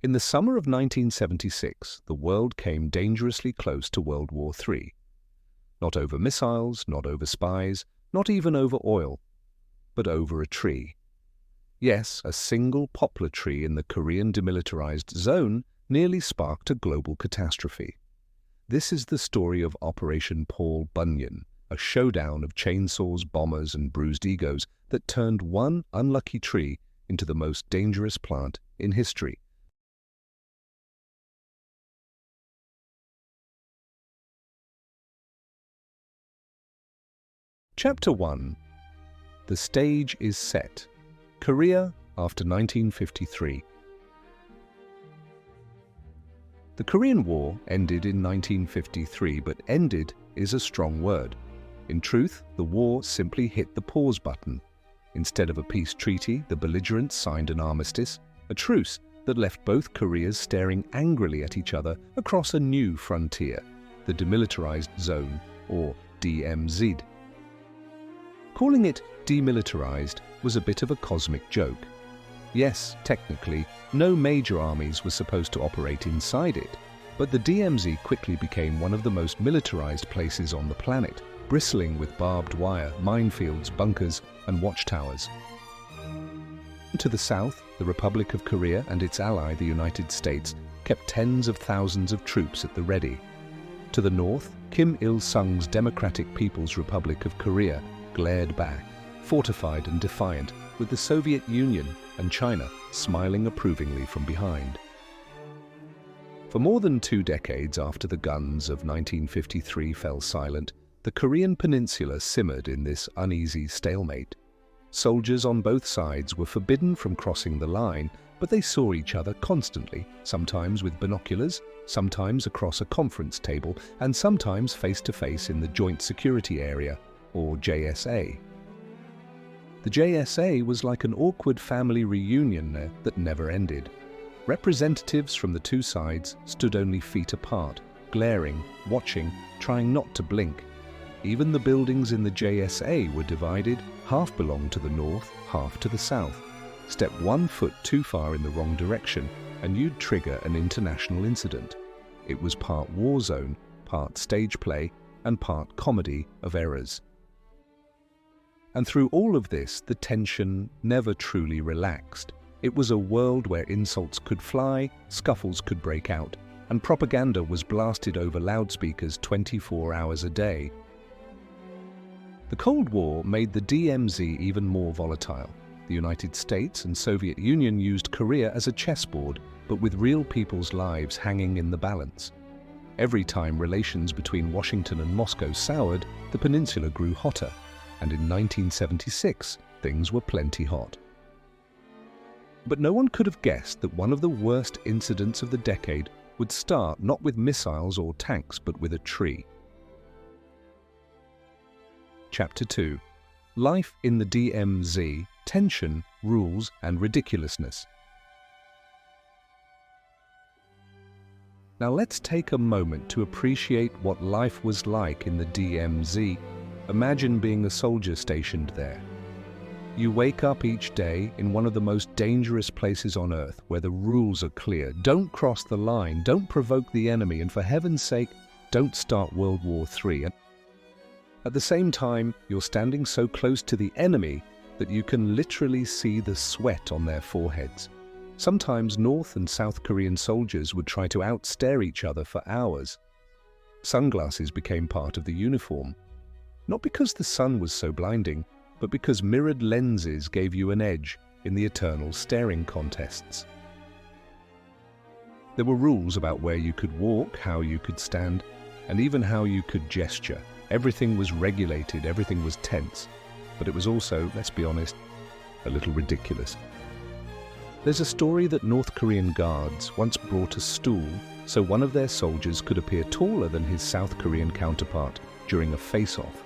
In the summer of 1976, the world came dangerously close to World War III. Not over missiles, not over spies, not even over oil, but over a tree. Yes, a single poplar tree in the Korean Demilitarized Zone nearly sparked a global catastrophe. This is the story of Operation Paul Bunyan, a showdown of chainsaws, bombers, and bruised egos that turned one unlucky tree into the most dangerous plant in history. Chapter 1. The stage is set. Korea after 1953. The Korean War ended in 1953, but ended is a strong word. In truth, the war simply hit the pause button. Instead of a peace treaty, the belligerents signed an armistice, a truce that left both Koreas staring angrily at each other across a new frontier, the Demilitarized Zone, or DMZ. Calling it demilitarized was a bit of a cosmic joke. Yes, technically, no major armies were supposed to operate inside it, but the DMZ quickly became one of the most militarized places on the planet, bristling with barbed wire, minefields, bunkers, and watchtowers. To the south, the Republic of Korea and its ally, the United States, kept tens of thousands of troops at the ready. To the north, Kim Il-sung's Democratic People's Republic of Korea glared back, fortified and defiant, with the Soviet Union and China smiling approvingly from behind. For more than 2 decades after the guns of 1953 fell silent, the Korean peninsula simmered in this uneasy stalemate. Soldiers on both sides were forbidden from crossing the line, but they saw each other constantly, sometimes with binoculars, sometimes across a conference table, and sometimes face-to-face in the Joint Security Area, or JSA. The JSA was like an awkward family reunion that never ended. Representatives from the two sides stood only feet apart, glaring, watching, trying not to blink. Even the buildings in the JSA were divided, half belonged to the north, half to the south. Step 1 foot too far in the wrong direction, and you'd trigger an international incident. It was part war zone, part stage play, and part comedy of errors. And through all of this, the tension never truly relaxed. It was a world where insults could fly, scuffles could break out, and propaganda was blasted over loudspeakers 24 hours a day. The Cold War made the DMZ even more volatile. The United States and Soviet Union used Korea as a chessboard, but with real people's lives hanging in the balance. Every time relations between Washington and Moscow soured, the peninsula grew hotter, and in 1976, things were plenty hot. But no one could have guessed that one of the worst incidents of the decade would start not with missiles or tanks, but with a tree. Chapter 2. Life in the DMZ, Tension, Rules, and Ridiculousness. Now let's take a moment to appreciate what life was like in the DMZ. Imagine being a soldier stationed there. You wake up each day in one of the most dangerous places on earth, where the rules are clear. Don't cross the line, don't provoke the enemy, and for heaven's sake, don't start World War III. At the same time, you're standing so close to the enemy that you can literally see the sweat on their foreheads. Sometimes North and South Korean soldiers would try to outstare each other for hours. Sunglasses became part of the uniform. Not because the sun was so blinding, but because mirrored lenses gave you an edge in the eternal staring contests. There were rules about where you could walk, how you could stand, and even how you could gesture. Everything was regulated, everything was tense, but it was also, let's be honest, a little ridiculous. There's a story that North Korean guards once brought a stool so one of their soldiers could appear taller than his South Korean counterpart during a face-off.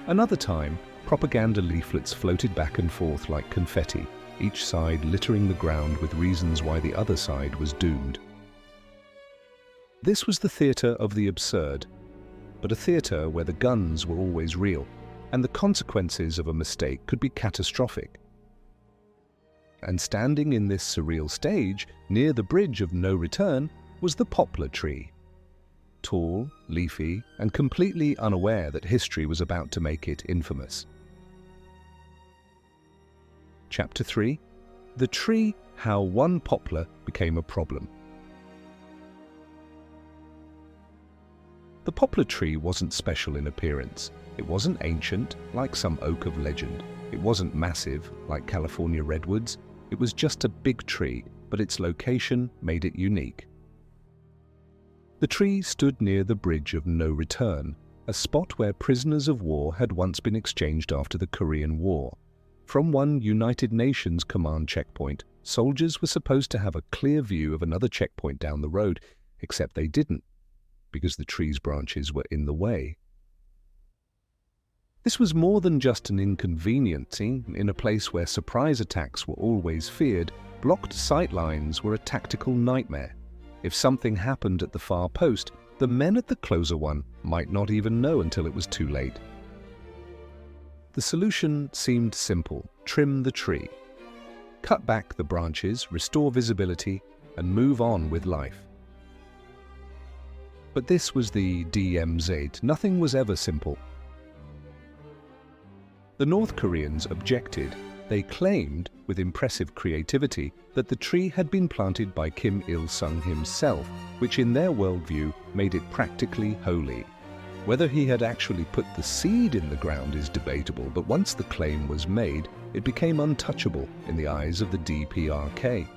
Another time, propaganda leaflets floated back and forth like confetti, each side littering the ground with reasons why the other side was doomed. This was the theatre of the absurd, but a theatre where the guns were always real, and the consequences of a mistake could be catastrophic. and standing in this surreal stage, near the bridge of no return, was the poplar tree. Tall, leafy, and completely unaware that history was about to make it infamous. Chapter 3. The Tree, How One Poplar Became a Problem. The poplar tree wasn't special in appearance. It wasn't ancient, like some oak of legend. It wasn't massive, like California redwoods. It was just a big tree, but its location made it unique. The tree stood near the bridge of no return, a spot where prisoners of war had once been exchanged after the Korean War. From one United Nations command checkpoint, soldiers were supposed to have a clear view of another checkpoint down the road, except they didn't, because the tree's branches were in the way. This was more than just an inconvenience. In a place where surprise attacks were always feared, blocked sight lines were a tactical nightmare. If something happened at the far post, the men at the closer one might not even know until it was too late. The solution seemed simple: trim the tree. Cut back the branches, restore visibility, and move on with life. But this was the DMZ. Nothing was ever simple. The North Koreans objected. They claimed, with impressive creativity, that the tree had been planted by Kim Il-sung himself, which in their worldview made it practically holy. Whether he had actually put the seed in the ground is debatable, but once the claim was made, it became untouchable in the eyes of the DPRK.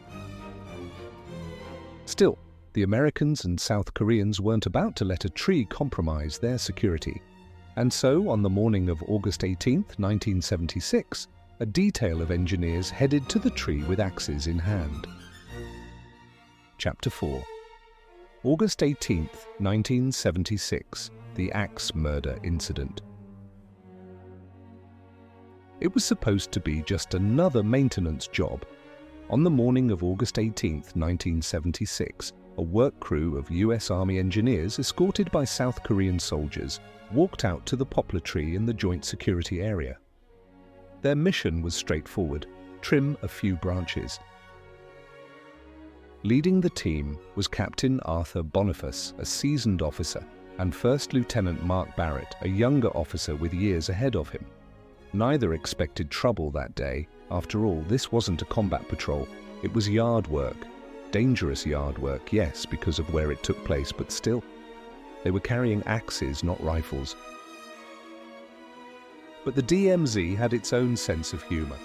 Still, the Americans and South Koreans weren't about to let a tree compromise their security. And so, on the morning of August 18, 1976, a detail of engineers headed to the tree with axes in hand. Chapter 4. August 18, 1976, the Axe Murder Incident. It was supposed to be just another maintenance job. On the morning of August 18, 1976, a work crew of US Army engineers, escorted by South Korean soldiers, walked out to the poplar tree in the joint security area. Their mission was straightforward: trim a few branches. Leading the team was Captain Arthur Boniface, a seasoned officer, and First Lieutenant Mark Barrett, a younger officer with years ahead of him. Neither expected trouble that day. After all, this wasn't a combat patrol. It was yard work. Dangerous yard work, yes, because of where it took place, but still. They were carrying axes, not rifles. But the DMZ had its own sense of humor.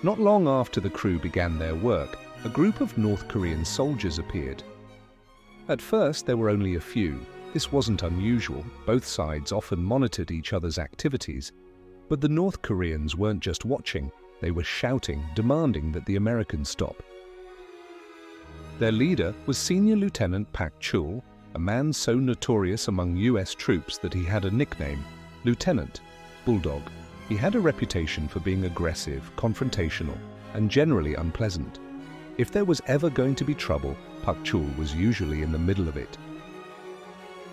Not long after the crew began their work, a group of North Korean soldiers appeared. At first, there were only a few. This wasn't unusual. Both sides often monitored each other's activities. But the North Koreans weren't just watching. They were shouting, demanding that the Americans stop. Their leader was Senior Lieutenant Pak Chul, a man so notorious among US troops that he had a nickname, Lieutenant Bulldog. He had a reputation for being aggressive, confrontational, and generally unpleasant. If there was ever going to be trouble, Pak Chul was usually in the middle of it.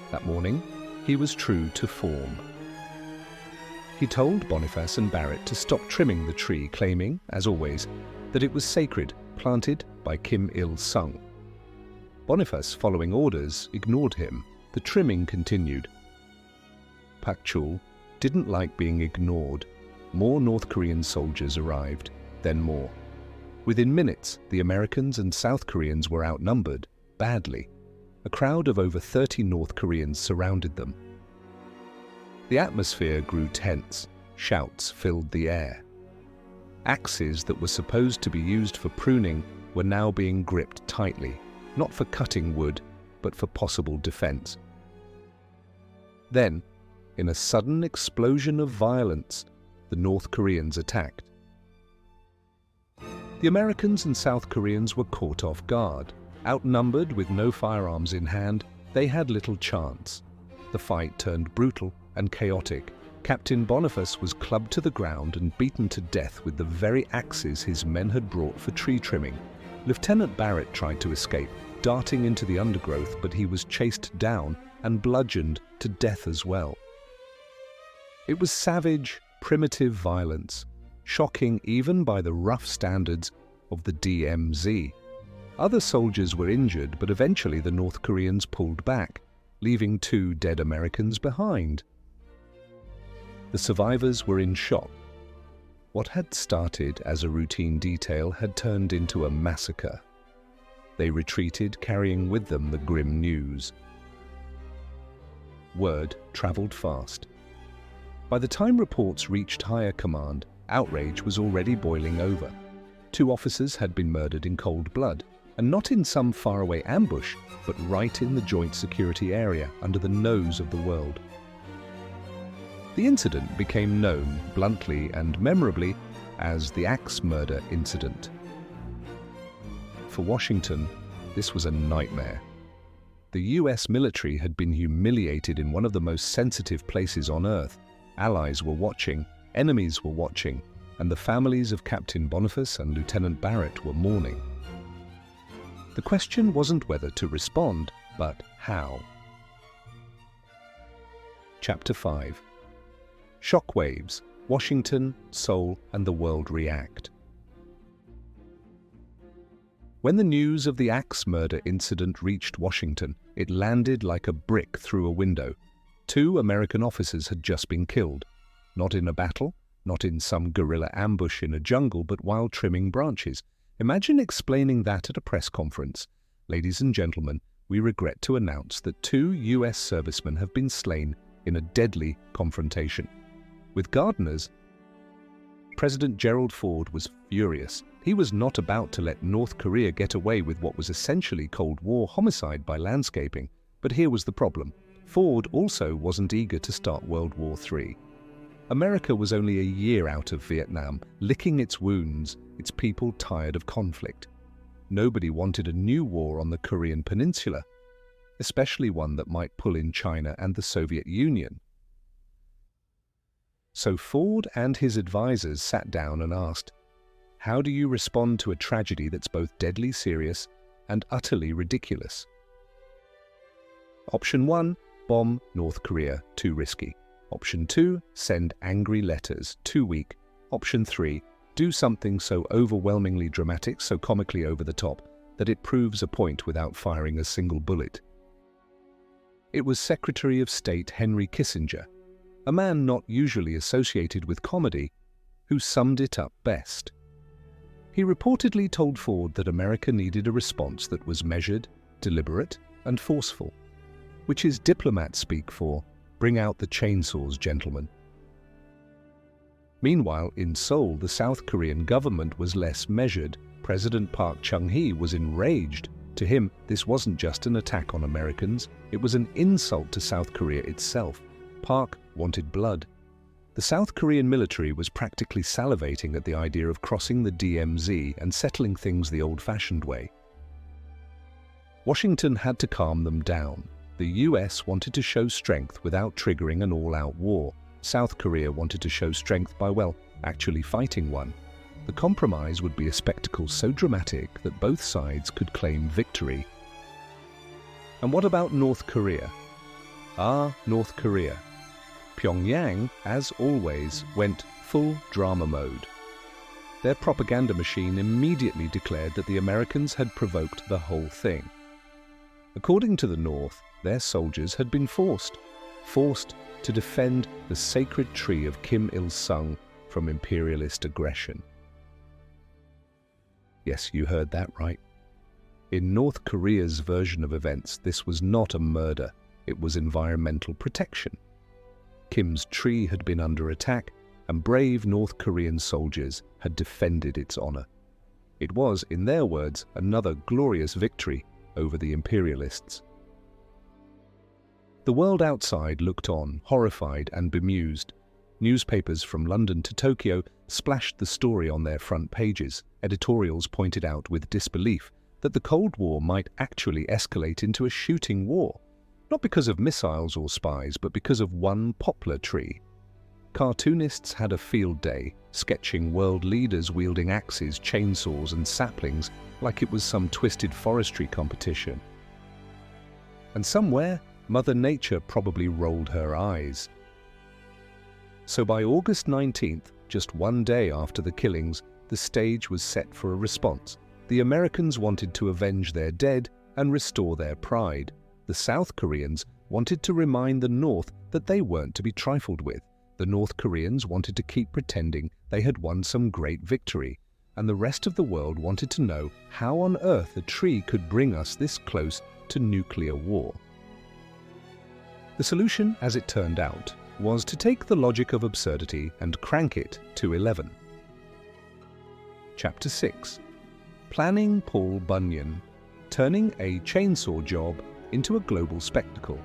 That morning, he was true to form. He told Boniface and Barrett to stop trimming the tree, claiming, as always, that it was sacred, planted by Kim Il-sung. Boniface, following orders, ignored him. The trimming continued. Pak Chul didn't like being ignored. More North Korean soldiers arrived, then more. Within minutes, the Americans and South Koreans were outnumbered, badly. A crowd of over 30 North Koreans surrounded them. The atmosphere grew tense. Shouts filled the air. Axes that were supposed to be used for pruning were now being gripped tightly, not for cutting wood, but for possible defense. Then, in a sudden explosion of violence, the North Koreans attacked. The Americans and South Koreans were caught off guard. Outnumbered with no firearms in hand, they had little chance. The fight turned brutal and chaotic. Captain Boniface was clubbed to the ground and beaten to death with the very axes his men had brought for tree trimming. Lieutenant Barrett tried to escape, darting into the undergrowth, but he was chased down and bludgeoned to death as well. It was savage, primitive violence, shocking even by the rough standards of the DMZ. Other soldiers were injured, but eventually the North Koreans pulled back, leaving 2 dead Americans behind. The survivors were in shock. What had started as a routine detail had turned into a massacre. They retreated, carrying with them the grim news. Word traveled fast. By the time reports reached higher command, outrage was already boiling over. 2 officers had been murdered in cold blood, and not in some faraway ambush, but right in the joint security area under the nose of the world. The incident became known, bluntly and memorably, as the Axe Murder Incident. For Washington, this was a nightmare. The US military had been humiliated in one of the most sensitive places on Earth. Allies were watching, enemies were watching, and the families of Captain Boniface and Lieutenant Barrett were mourning. The question wasn't whether to respond, but how. Chapter 5. Shockwaves. Washington, Seoul, and the world react. When the news of the Axe Murder Incident reached Washington, it landed like a brick through a window. 2 American officers had just been killed. Not in a battle, not in some guerrilla ambush in a jungle, but while trimming branches. Imagine explaining that at a press conference. Ladies and gentlemen, we regret to announce that 2 US servicemen have been slain in a deadly confrontation. With gardeners, President Gerald Ford was furious. He was not about to let North Korea get away with what was essentially Cold War homicide by landscaping. But here was the problem. Ford also wasn't eager to start World War III. America was only a year out of Vietnam, licking its wounds, its people tired of conflict. Nobody wanted a new war on the Korean Peninsula, especially one that might pull in China and the Soviet Union. So Ford and his advisors sat down and asked, how do you respond to a tragedy that's both deadly serious and utterly ridiculous? Option 1, bomb North Korea, too risky. Option 2, send angry letters, too weak. Option 3, do something so overwhelmingly dramatic, so comically over the top, that it proves a point without firing a single bullet. It was Secretary of State Henry Kissinger, a man not usually associated with comedy, who summed it up best. He reportedly told Ford that America needed a response that was measured, deliberate, and forceful, which is diplomat speak for, bring out the chainsaws, gentlemen. Meanwhile, in Seoul, the South Korean government was less measured. President Park Chung-hee was enraged. To him, this wasn't just an attack on Americans, it was an insult to South Korea itself. Park wanted blood. The South Korean military was practically salivating at the idea of crossing the DMZ and settling things the old-fashioned way. Washington had to calm them down. The US wanted to show strength without triggering an all-out war. South Korea wanted to show strength by, well, actually fighting one. The compromise would be a spectacle so dramatic that both sides could claim victory. And what about North Korea? North Korea. Pyongyang, as always, went full drama mode. Their propaganda machine immediately declared that the Americans had provoked the whole thing. According to the North, their soldiers had been forced to defend the sacred tree of Kim Il-sung from imperialist aggression. Yes, you heard that right. In North Korea's version of events, this was not a murder, it was environmental protection. Kim's tree had been under attack, and brave North Korean soldiers had defended its honor. It was, in their words, another glorious victory over the imperialists. The world outside looked on, horrified and bemused. Newspapers from London to Tokyo splashed the story on their front pages. Editorials pointed out with disbelief that the Cold War might actually escalate into a shooting war, not because of missiles or spies, but because of one poplar tree. Cartoonists had a field day, sketching world leaders wielding axes, chainsaws, and saplings like it was some twisted forestry competition. And somewhere, Mother Nature probably rolled her eyes. So by August 19th, just one day after the killings, the stage was set for a response. The Americans wanted to avenge their dead and restore their pride. The South Koreans wanted to remind the North that they weren't to be trifled with. The North Koreans wanted to keep pretending they had won some great victory, and the rest of the world wanted to know how on earth a tree could bring us this close to nuclear war. The solution, as it turned out, was to take the logic of absurdity and crank it to 11. Chapter 6. Planning Paul Bunyan, turning a chainsaw job into a global spectacle.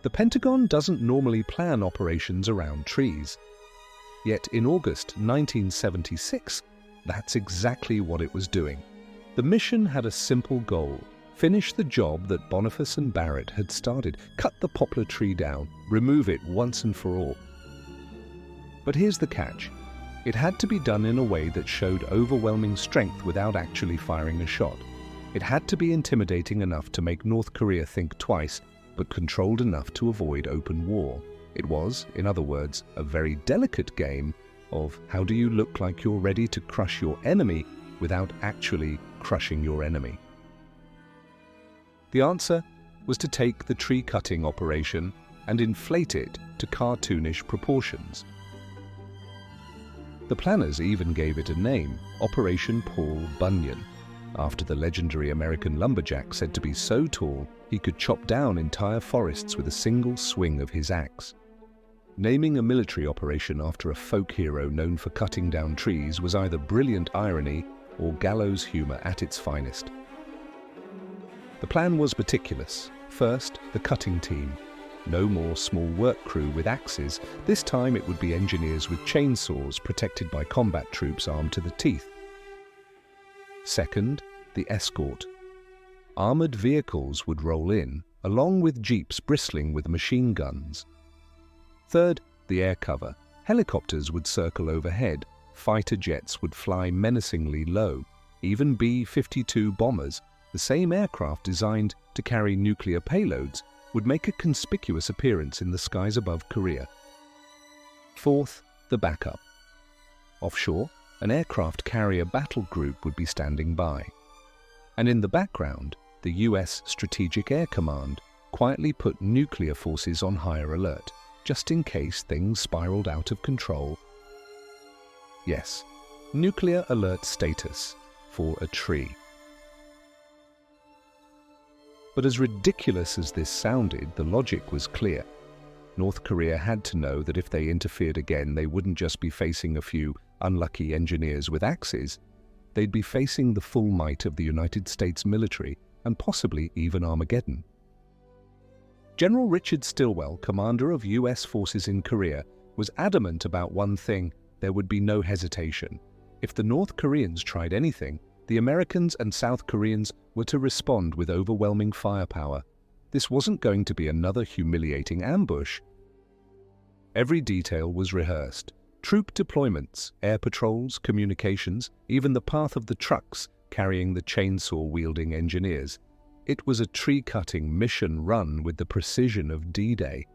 The Pentagon doesn't normally plan operations around trees. Yet in August 1976, that's exactly what it was doing. The mission had a simple goal: finish the job that Boniface and Barrett had started, cut the poplar tree down, remove it once and for all. But here's the catch. It had to be done in a way that showed overwhelming strength without actually firing a shot. It had to be intimidating enough to make North Korea think twice, but controlled enough to avoid open war. It was, in other words, a very delicate game of how do you look like you're ready to crush your enemy without actually crushing your enemy. The answer was to take the tree-cutting operation and inflate it to cartoonish proportions. The planners even gave it a name, Operation Paul Bunyan, after the legendary American lumberjack said to be so tall he could chop down entire forests with a single swing of his axe. Naming a military operation after a folk hero known for cutting down trees was either brilliant irony or gallows humor at its finest. The plan was meticulous. First, the cutting team. No more small work crew with axes. This time it would be engineers with chainsaws protected by combat troops armed to the teeth. Second, the escort. Armored vehicles would roll in, along with jeeps bristling with machine guns. Third, the air cover. Helicopters would circle overhead, fighter jets would fly menacingly low, even B-52 bombers, the same aircraft designed to carry nuclear payloads, would make a conspicuous appearance in the skies above Korea. Fourth, the backup. Offshore, an aircraft carrier battle group would be standing by. And in the background, the US Strategic Air Command quietly put nuclear forces on higher alert, just in case things spiraled out of control. Yes, nuclear alert status for a tree. But as ridiculous as this sounded, the logic was clear. North Korea had to know that if they interfered again, they wouldn't just be facing a few unlucky engineers with axes. They'd be facing the full might of the United States military and possibly even Armageddon. General Richard Stilwell, commander of US forces in Korea, was adamant about one thing: there would be no hesitation. If the North Koreans tried anything, the Americans and South Koreans were to respond with overwhelming firepower. This wasn't going to be another humiliating ambush. Every detail was rehearsed. Troop deployments, air patrols, communications, even the path of the trucks carrying the chainsaw-wielding engineers. It was a tree-cutting mission run with the precision of D-Day.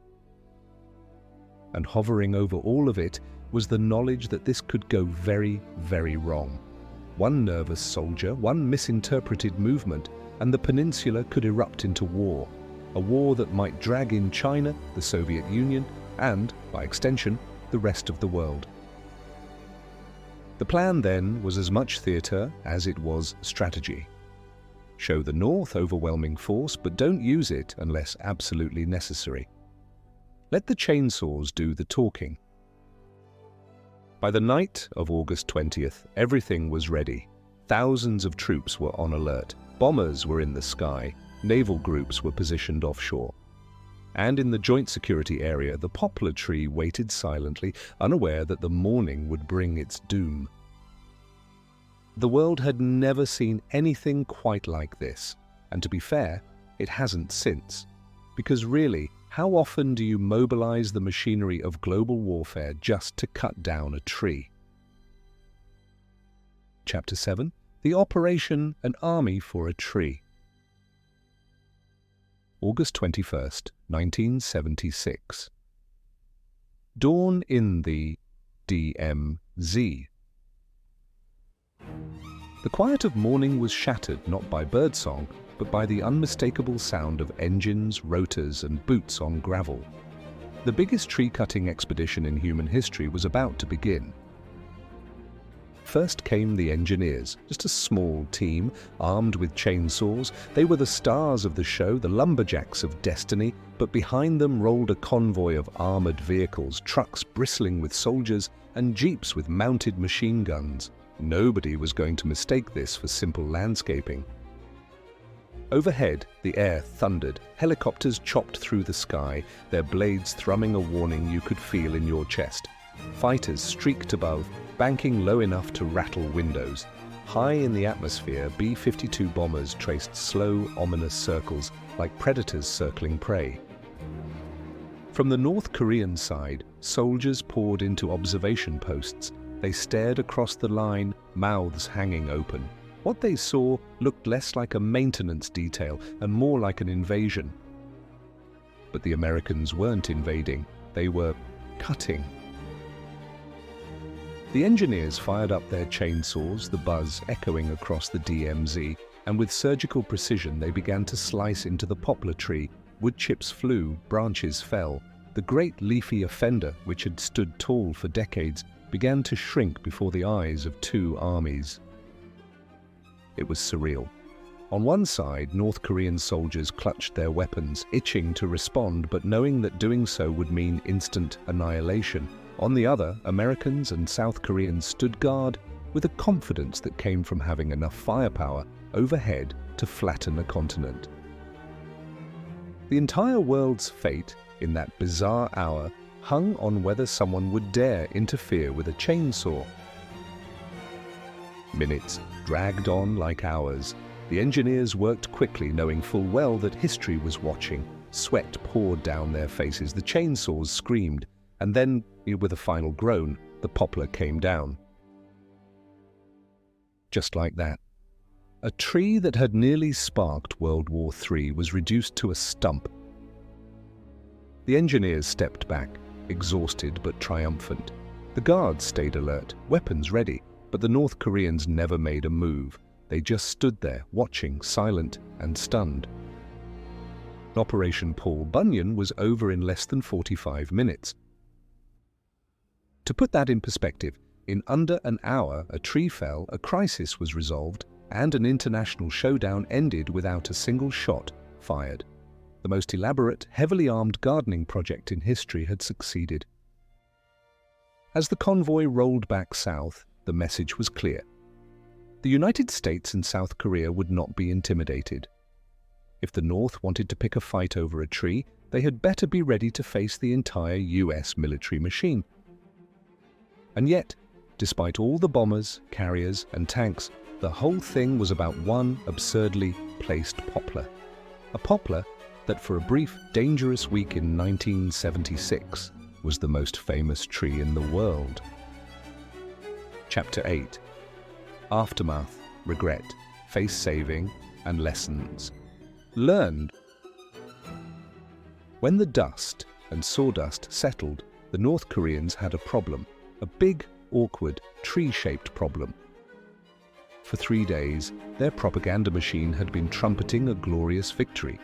And hovering over all of it was the knowledge that this could go very, very wrong. One nervous soldier, one misinterpreted movement, and the peninsula could erupt into war. A war that might drag in China, the Soviet Union, and, by extension, the rest of the world. The plan then was as much theatre as it was strategy. Show the North overwhelming force, but don't use it unless absolutely necessary. Let the chainsaws do the talking. By the night of August 20th, everything was ready. Thousands of troops were on alert. Bombers were in the sky. Naval groups were positioned offshore. And in the joint security area, the poplar tree waited silently, unaware that the morning would bring its doom. The world had never seen anything quite like this, and to be fair, it hasn't since. Because really, how often do you mobilize the machinery of global warfare just to cut down a tree? Chapter 7. The Operation An Army for a Tree. August 21st, 1976. Dawn in the DMZ. The quiet of morning was shattered not by birdsong, but by the unmistakable sound of engines, rotors, and boots on gravel. The biggest tree-cutting expedition in human history was about to begin. First came the engineers, just a small team, armed with chainsaws. They were the stars of the show, the lumberjacks of destiny, but behind them rolled a convoy of armored vehicles, trucks bristling with soldiers, and jeeps with mounted machine guns. Nobody was going to mistake this for simple landscaping. Overhead, the air thundered. Helicopters chopped through the sky, their blades thrumming a warning you could feel in your chest. Fighters streaked above, banking low enough to rattle windows. High in the atmosphere, B-52 bombers traced slow, ominous circles, like predators circling prey. From the North Korean side, soldiers poured into observation posts. They stared across the line, mouths hanging open. What they saw looked less like a maintenance detail and more like an invasion. But the Americans weren't invading, they were cutting. The engineers fired up their chainsaws, the buzz echoing across the DMZ, and with surgical precision they began to slice into the poplar tree. Wood chips flew, branches fell. The great leafy offender, which had stood tall for decades, began to shrink before the eyes of two armies. It was surreal. On one side, North Korean soldiers clutched their weapons, itching to respond, but knowing that doing so would mean instant annihilation. On the other, Americans and South Koreans stood guard with a confidence that came from having enough firepower overhead to flatten a continent. The entire world's fate, in that bizarre hour, hung on whether someone would dare interfere with a chainsaw. Minutes dragged on like hours. The engineers worked quickly, knowing full well that history was watching. Sweat poured down their faces, the chainsaws screamed, and then, with a final groan, the poplar came down. Just like that. A tree that had nearly sparked World War III was reduced to a stump. The engineers stepped back, exhausted but triumphant. The guards stayed alert, weapons ready, but the North Koreans never made a move. They just stood there, watching, silent and stunned. Operation Paul Bunyan was over in less than 45 minutes. To put that in perspective, in under an hour a tree fell, a crisis was resolved, and an international showdown ended without a single shot fired. The most elaborate, heavily armed gardening project in history had succeeded. As the convoy rolled back south, the message was clear. The United States and South Korea would not be intimidated. If the North wanted to pick a fight over a tree, they had better be ready to face the entire US military machine. And yet, despite all the bombers, carriers, and tanks, the whole thing was about one absurdly placed poplar. A poplar that for a brief, dangerous week in 1976 was the most famous tree in the world. Chapter 8. Aftermath, regret, face-saving, and lessons. Learned. When the dust and sawdust settled, the North Koreans had a problem. A big, awkward, tree-shaped problem. For 3 days, their propaganda machine had been trumpeting a glorious victory.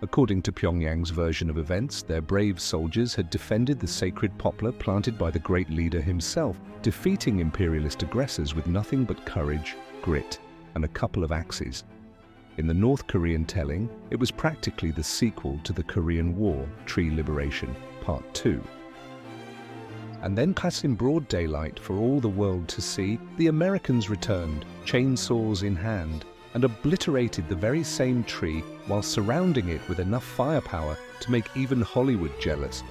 According to Pyongyang's version of events, their brave soldiers had defended the sacred poplar planted by the great leader himself, defeating imperialist aggressors with nothing but courage, grit, and a couple of axes. In the North Korean telling, it was practically the sequel to the Korean War, Tree Liberation, Part 2. And then, cast in broad daylight for all the world to see, the Americans returned, chainsaws in hand, and obliterated the very same tree while surrounding it with enough firepower to make even Hollywood jealous.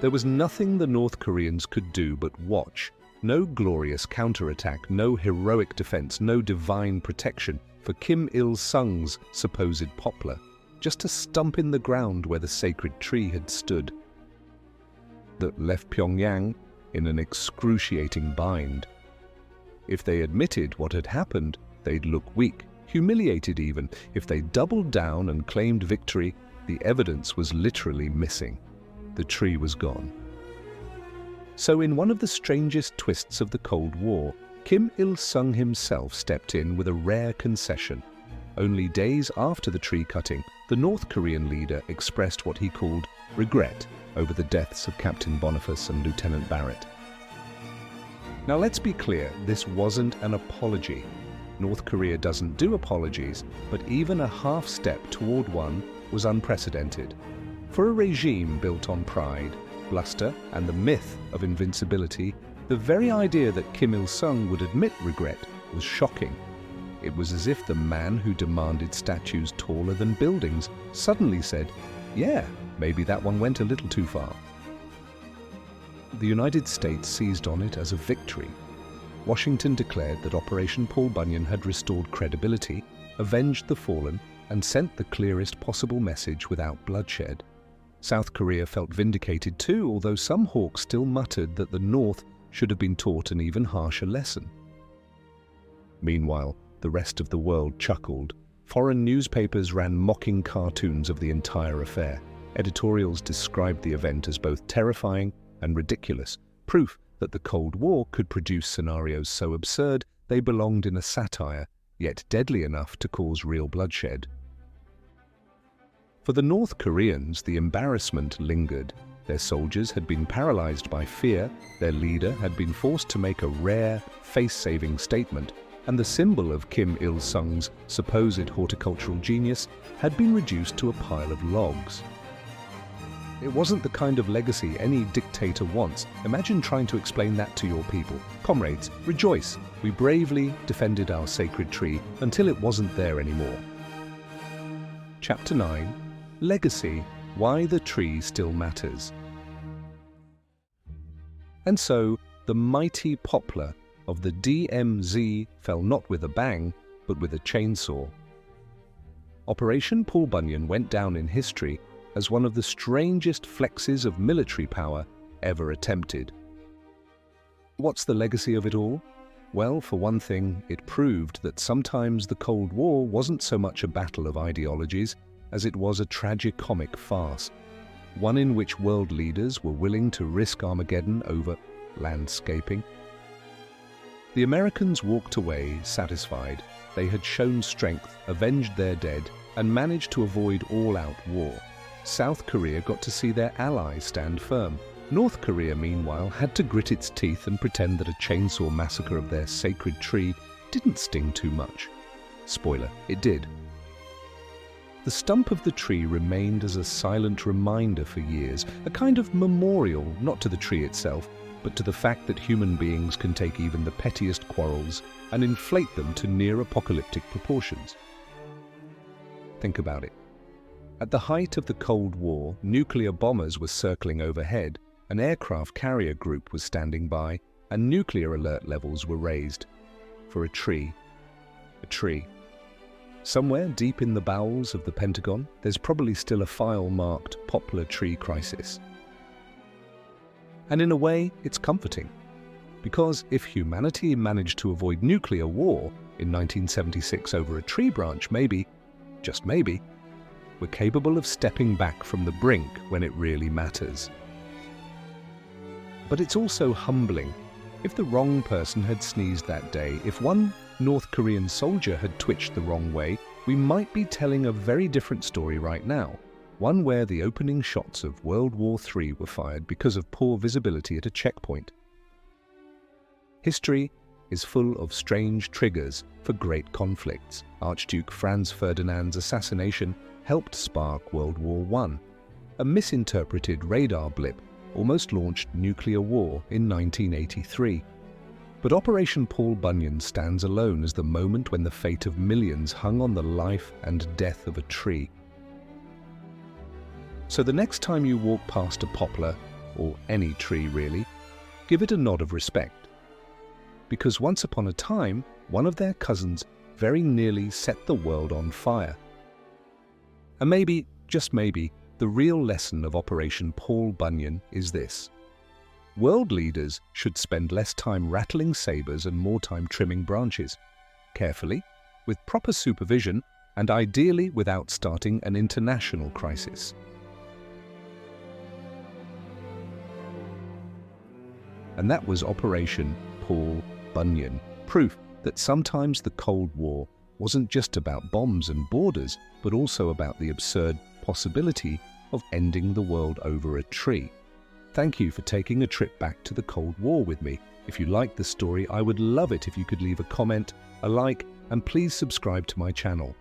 There was nothing the North Koreans could do but watch. No glorious counterattack, no heroic defense, no divine protection for Kim Il-sung's supposed poplar, just a stump in the ground where the sacred tree had stood. That left Pyongyang in an excruciating bind. If they admitted what had happened, they'd look weak, humiliated even. If they doubled down and claimed victory, the evidence was literally missing. The tree was gone. So in one of the strangest twists of the Cold War, Kim Il-sung himself stepped in with a rare concession. Only days after the tree cutting, the North Korean leader expressed what he called regret over the deaths of Captain Boniface and Lieutenant Barrett. Now let's be clear, this wasn't an apology. North Korea doesn't do apologies, but even a half step toward one was unprecedented. For a regime built on pride, bluster, and the myth of invincibility, the very idea that Kim Il-sung would admit regret was shocking. It was as if the man who demanded statues taller than buildings suddenly said, "Yeah, maybe that one went a little too far." The United States seized on it as a victory. Washington declared that Operation Paul Bunyan had restored credibility, avenged the fallen, and sent the clearest possible message without bloodshed. South Korea felt vindicated too, although some hawks still muttered that the North should have been taught an even harsher lesson. Meanwhile, the rest of the world chuckled. Foreign newspapers ran mocking cartoons of the entire affair. Editorials described the event as both terrifying and ridiculous, proof that the Cold War could produce scenarios so absurd they belonged in a satire, yet deadly enough to cause real bloodshed. For the North Koreans, the embarrassment lingered. Their soldiers had been paralyzed by fear, their leader had been forced to make a rare, face-saving statement, and the symbol of Kim Il-sung's supposed horticultural genius had been reduced to a pile of logs. It wasn't the kind of legacy any dictator wants. Imagine trying to explain that to your people. Comrades, rejoice! We bravely defended our sacred tree until it wasn't there anymore. Chapter 9. Legacy: Why the Tree Still Matters. And so, the mighty poplar of the DMZ fell not with a bang, but with a chainsaw. Operation Paul Bunyan went down in history as one of the strangest flexes of military power ever attempted. What's the legacy of it all? Well, for one thing, it proved that sometimes the Cold War wasn't so much a battle of ideologies as it was a tragicomic farce, one in which world leaders were willing to risk Armageddon over landscaping. The Americans walked away satisfied. They had shown strength, avenged their dead, and managed to avoid all-out war. South Korea got to see their allies stand firm. North Korea, meanwhile, had to grit its teeth and pretend that a chainsaw massacre of their sacred tree didn't sting too much. Spoiler, it did. The stump of the tree remained as a silent reminder for years, a kind of memorial, not to the tree itself, but to the fact that human beings can take even the pettiest quarrels and inflate them to near-apocalyptic proportions. Think about it. At the height of the Cold War, nuclear bombers were circling overhead, an aircraft carrier group was standing by, and nuclear alert levels were raised. For a tree. A tree. Somewhere deep in the bowels of the Pentagon, there's probably still a file marked Poplar Tree Crisis. And in a way, it's comforting. Because if humanity managed to avoid nuclear war in 1976 over a tree branch, maybe, just maybe, we're capable of stepping back from the brink when it really matters. But it's also humbling. If the wrong person had sneezed that day, if one North Korean soldier had twitched the wrong way, we might be telling a very different story right now. One where the opening shots of World War III were fired because of poor visibility at a checkpoint. History is full of strange triggers for great conflicts. Archduke Franz Ferdinand's assassination helped spark World War I. A misinterpreted radar blip almost launched nuclear war in 1983. But Operation Paul Bunyan stands alone as the moment when the fate of millions hung on the life and death of a tree. So the next time you walk past a poplar, or any tree really, give it a nod of respect. Because once upon a time, one of their cousins very nearly set the world on fire. And maybe, just maybe, the real lesson of Operation Paul Bunyan is this. World leaders should spend less time rattling sabers and more time trimming branches, carefully, with proper supervision, and ideally without starting an international crisis. and that was Operation Paul Bunyan. Proof that sometimes the Cold War wasn't just about bombs and borders, but also about the absurd possibility of ending the world over a tree. Thank you for taking a trip back to the Cold War with me. If you liked the story, I would love it if you could leave a comment, a like, and please subscribe to my channel.